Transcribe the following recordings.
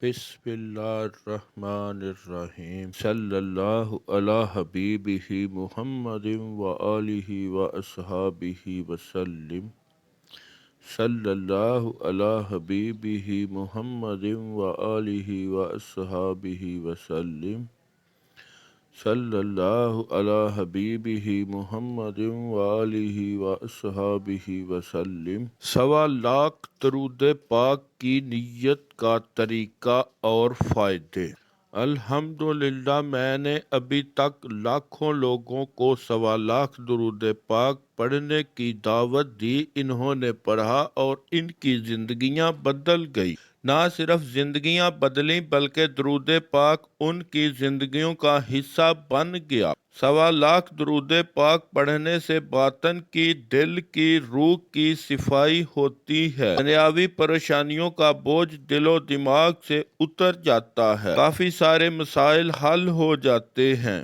بسم اللہ الرحمن الرحیم صلی اللہ علی حبیبہ محمد وآلہ واصحابہ وسلم صلی اللہ علی حبیبہ محمد وآلہ واصحابہ وسلم صلی اللہ علی حبیبہ محمد وآلہ واصحابہ وسلم۔ 1.25 درود پاک کی نیت کا طریقہ اور فائدے۔ الحمدللہ میں نے ابھی تک لاکھوں لوگوں کو 1.25 درود پاک پڑھنے کی دعوت دی، انہوں نے پڑھا اور ان کی زندگیاں بدل گئی۔ نہ صرف زندگیاں بدلیں بلکہ درود پاک ان کی زندگیوں کا حصہ بن گیا۔ 1.25 درود پاک پڑھنے سے باطن کی، دل کی، روح کی صفائی ہوتی ہے۔ دنیاوی پریشانیوں کا بوجھ دل و دماغ سے اتر جاتا ہے، کافی سارے مسائل حل ہو جاتے ہیں۔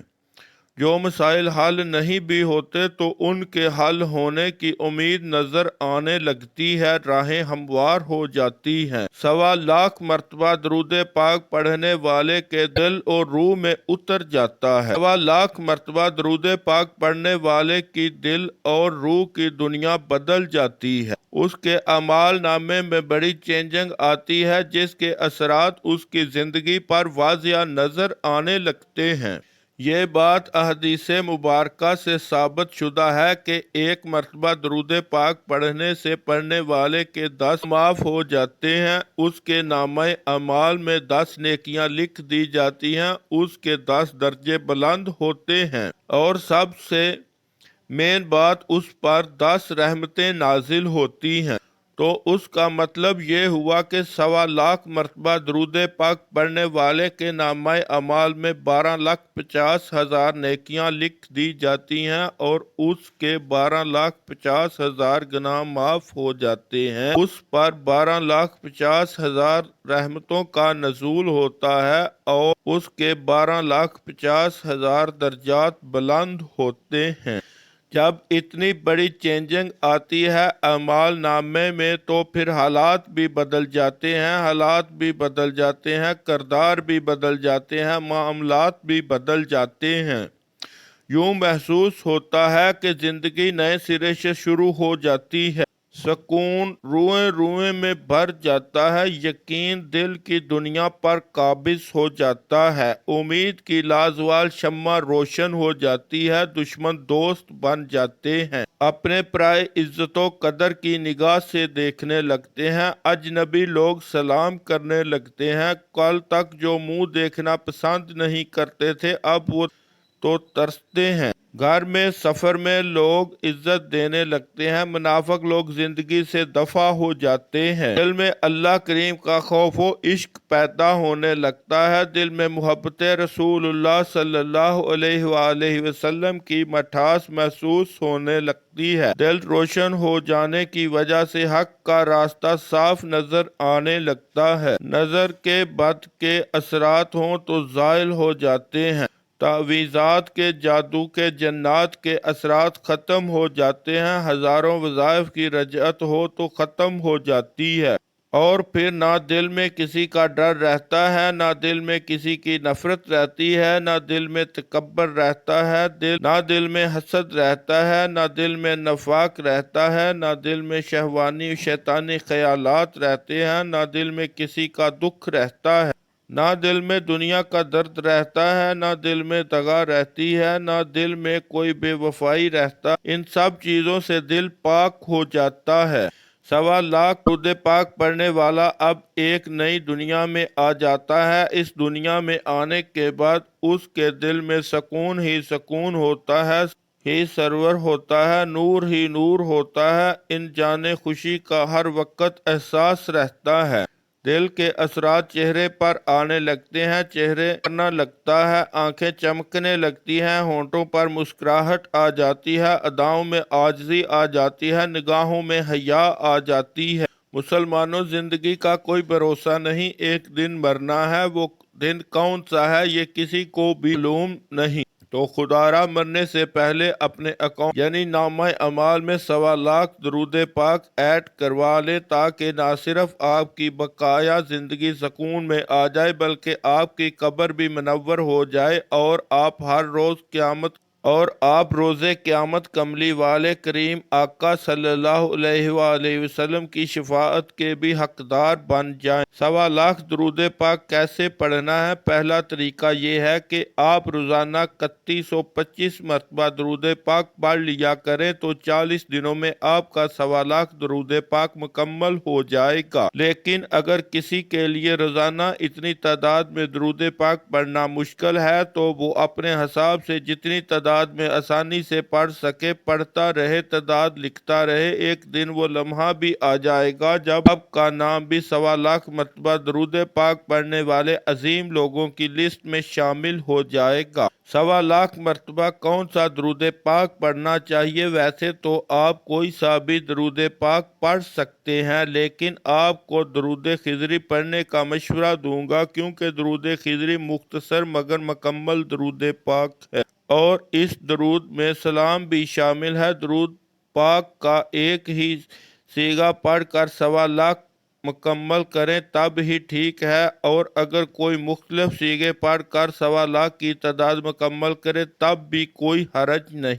جو مسائل حل نہیں بھی ہوتے تو ان کے حل ہونے کی امید نظر آنے لگتی ہے، راہیں ہموار ہو جاتی ہیں۔ 1.25 مرتبہ درود پاک پڑھنے والے کے دل اور روح میں اتر جاتا ہے۔ 1.25 مرتبہ درود پاک پڑھنے والے کی دل اور روح کی دنیا بدل جاتی ہے۔ اس کے اعمال نامے میں بڑی چینجنگ آتی ہے، جس کے اثرات اس کی زندگی پر واضح نظر آنے لگتے ہیں۔ یہ بات احادیث مبارکہ سے ثابت شدہ ہے کہ 1 مرتبہ درود پاک پڑھنے سے پڑھنے والے کے 10 معاف ہو جاتے ہیں، اس کے نامہ اعمال میں 10 نیکیاں لکھ دی جاتی ہیں، اس کے 10 درجے بلند ہوتے ہیں، اور سب سے مین بات اس پر 10 رحمتیں نازل ہوتی ہیں۔ تو اس کا مطلب یہ ہوا کہ 1.25 مرتبہ درود پاک پڑھنے والے کے نامہ اعمال میں 12,50,000 نیکیاں لکھ دی جاتی ہیں اور اس کے 12,50,000 گناہ معاف ہو جاتے ہیں۔ اس پر 12,50,000 رحمتوں کا نزول ہوتا ہے اور اس کے 12,50,000 درجات بلند ہوتے ہیں۔ جب اتنی بڑی چینجنگ آتی ہے اعمال نامے میں تو پھر حالات بھی بدل جاتے ہیں، حالات بھی بدل جاتے ہیں، کردار بھی بدل جاتے ہیں، معاملات بھی بدل جاتے ہیں۔ یوں محسوس ہوتا ہے کہ زندگی نئے سرے سے شروع ہو جاتی ہے، سکون روئیں روئیں میں بھر جاتا ہے، یقین دل کی دنیا پر قابض ہو جاتا ہے، امید کی لازوال شمع روشن ہو جاتی ہے، دشمن دوست بن جاتے ہیں، اپنے پرائے عزت و قدر کی نگاہ سے دیکھنے لگتے ہیں، اجنبی لوگ سلام کرنے لگتے ہیں، کل تک جو منہ دیکھنا پسند نہیں کرتے تھے اب وہ تو ترستے ہیں، گھر میں سفر میں لوگ عزت دینے لگتے ہیں، منافق لوگ زندگی سے دفع ہو جاتے ہیں، دل میں اللہ کریم کا خوف و عشق پیدا ہونے لگتا ہے، دل میں محبت رسول اللہ صلی اللہ علیہ وآلہ وسلم کی مٹھاس محسوس ہونے لگتی ہے، دل روشن ہو جانے کی وجہ سے حق کا راستہ صاف نظر آنے لگتا ہے، نظر کے بد کے اثرات ہوں تو زائل ہو جاتے ہیں، تعویذات کے، جادو کے، جنات کے اثرات ختم ہو جاتے ہیں، ہزاروں وظائف کی رجعت ہو تو ختم ہو جاتی ہے، اور پھر نہ دل میں کسی کا ڈر رہتا ہے، نہ دل میں کسی کی نفرت رہتی ہے، نہ دل میں تکبر رہتا ہے، نہ دل میں حسد رہتا ہے، نہ دل میں نفاق رہتا ہے، نہ دل میں شہوانی شیطانی خیالات رہتے ہیں، نہ دل میں کسی کا دکھ رہتا ہے، نہ دل میں دنیا کا درد رہتا ہے، نہ دل میں دغا رہتی ہے، نہ دل میں کوئی بے وفائی رہتا، ان سب چیزوں سے دل پاک ہو جاتا ہے۔ 1.25 درود پاک پڑھنے والا اب ایک نئی دنیا میں آ جاتا ہے، اس دنیا میں آنے کے بعد اس کے دل میں سکون ہی سکون ہوتا ہے، ہی سرور ہوتا ہے، نور ہی نور ہوتا ہے، ان جانے خوشی کا ہر وقت احساس رہتا ہے، دل کے اثرات چہرے پر آنے لگتے ہیں، چہرے کرنا لگتا ہے، آنکھیں چمکنے لگتی ہیں، ہونٹوں پر مسکراہٹ آ جاتی ہے، اداؤں میں عاجزی آ جاتی ہے، نگاہوں میں حیا آ جاتی ہے۔ مسلمانوں زندگی کا کوئی بھروسہ نہیں، ایک دن مرنا ہے، وہ دن کون سا ہے یہ کسی کو بھی معلوم نہیں، تو خدارہ مرنے سے پہلے اپنے اکاؤنٹ یعنی نامہ اعمال میں 1.25 درود پاک ایڈ کروا لے، تاکہ نہ صرف آپ کی بقایا زندگی سکون میں آ جائے بلکہ آپ کی قبر بھی منور ہو جائے، اور آپ روز قیامت کملی والے کریم آقا صلی اللہ علیہ وآلہ وسلم کی شفاعت کے بھی حقدار بن جائیں۔ 1.25 درود پاک کیسے پڑھنا ہے؟ پہلا طریقہ یہ ہے کہ آپ روزانہ 3125 مرتبہ درود پاک پڑھ لیا کریں تو 40 دنوں میں آپ کا 1.25 درود پاک مکمل ہو جائے گا۔ لیکن اگر کسی کے لیے روزانہ اتنی تعداد میں درود پاک پڑھنا مشکل ہے تو وہ اپنے حساب سے جتنی تعداد میں آسانی سے پڑھ سکے پڑھتا رہے، تعداد لکھتا رہے۔ ایک دن وہ لمحہ بھی آ جائے گا جب آپ کا نام بھی 1.25 مرتبہ درود پاک پڑھنے والے عظیم لوگوں کی لسٹ میں شامل ہو جائے گا۔ 1.25 مرتبہ کون سا درود پاک پڑھنا چاہیے؟ ویسے تو آپ کوئی سا بھی درود پاک پڑھ سکتے ہیں، لیکن آپ کو درود خضری پڑھنے کا مشورہ دوں گا، کیونکہ درود خضری مختصر مگر مکمل درود پاک ہے، اور اس درود میں سلام بھی شامل ہے۔ درود پاک کا ایک ہی صیغہ پڑھ کر 1.25 مکمل کریں تب ہی ٹھیک ہے، اور اگر کوئی مختلف صیغے پڑھ کر 1.25 کی تعداد مکمل کرے تب بھی کوئی حرج نہیں۔